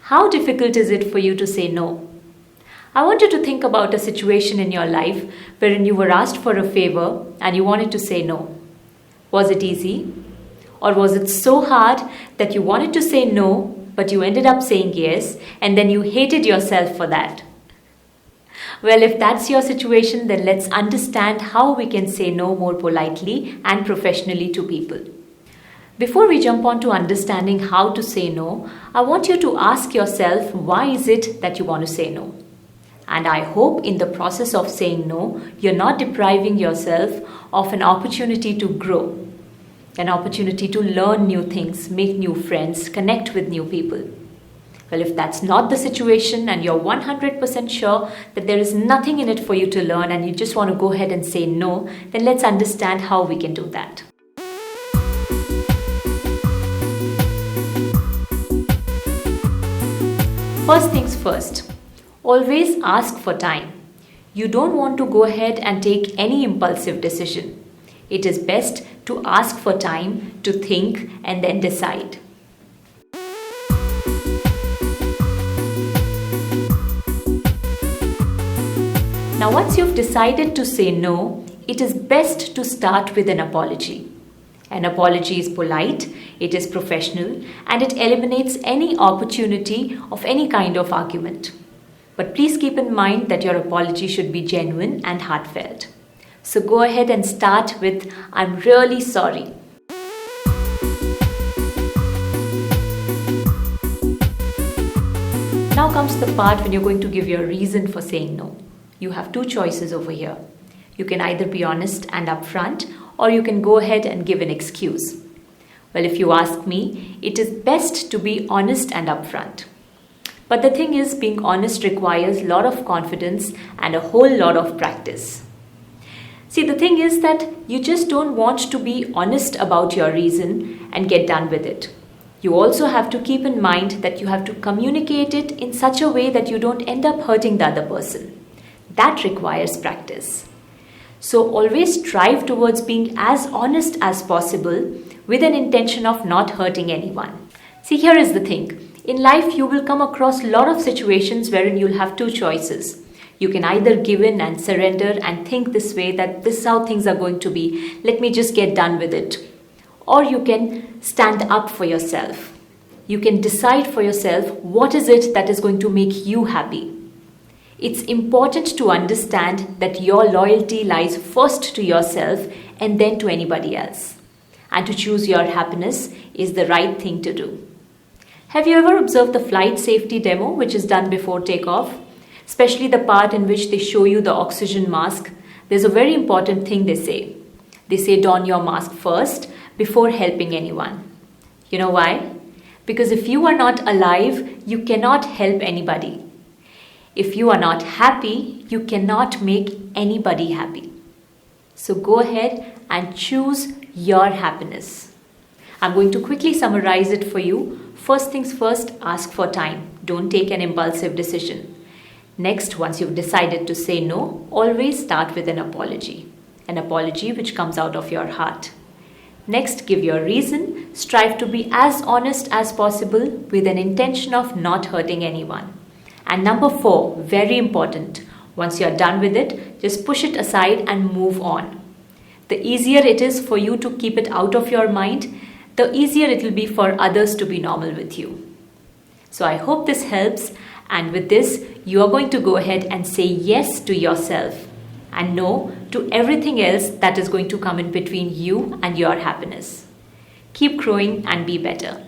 How difficult is it for you to say no? I want you to think about a situation in your life wherein you were asked for a favor and you wanted to say no. Was it easy? Or was it so hard that you wanted to say no, but you ended up saying yes, and then you hated yourself for that? Well, if that's your situation, then let's understand how we can say no more politely and professionally to people. Before we jump on to understanding how to say no, I want you to ask yourself, why is it that you want to say no? And I hope in the process of saying no, you're not depriving yourself of an opportunity to grow, an opportunity to learn new things, make new friends, connect with new people. Well, if that's not the situation and you're 100% sure that there is nothing in it for you to learn and you just want to go ahead and say no, then let's understand how we can do that. First things first, always ask for time. You don't want to go ahead and take any impulsive decision. It is best to ask for time to think and then decide. Now, once you've decided to say no, it is best to start with an apology. An apology is polite, it is professional, and it eliminates any opportunity of any kind of argument. But please keep in mind that your apology should be genuine and heartfelt. So go ahead and start with, "I'm really sorry." Now comes the part when you're going to give your reason for saying no. You have two choices over here. You can either be honest and upfront, or you can go ahead and give an excuse. Well, if you ask me, it is best to be honest and upfront. But the thing is, being honest requires a lot of confidence and a whole lot of practice. See, the thing is that you just don't want to be honest about your reason and get done with it. You also have to keep in mind that you have to communicate it in such a way that you don't end up hurting the other person. That requires practice. So always strive towards being as honest as possible with an intention of not hurting anyone. See, here is the thing. In life, you will come across a lot of situations wherein you'll have two choices. You can either give in and surrender and think this way, that this is how things are going to be. Let me just get done with it. Or you can stand up for yourself. You can decide for yourself what is it that is going to make you happy. It's important to understand that your loyalty lies first to yourself and then to anybody else. And to choose your happiness is the right thing to do. Have you ever observed the flight safety demo which is done before takeoff? Especially the part in which they show you the oxygen mask. There's a very important thing they say. They say don your mask first before helping anyone. You know why? Because if you are not alive, you cannot help anybody. If you are not happy, you cannot make anybody happy. So go ahead and choose your happiness. I'm going to quickly summarize it for you. First things first, ask for time. Don't take an impulsive decision. Next, once you've decided to say no, always start with an apology. An apology which comes out of your heart. Next, give your reason. Strive to be as honest as possible with an intention of not hurting anyone. And number 4, very important, once you're done with it, just push it aside and move on. The easier it is for you to keep it out of your mind, the easier it will be for others to be normal with you. So I hope this helps, and with this, you are going to go ahead and say yes to yourself and no to everything else that is going to come in between you and your happiness. Keep growing and be better.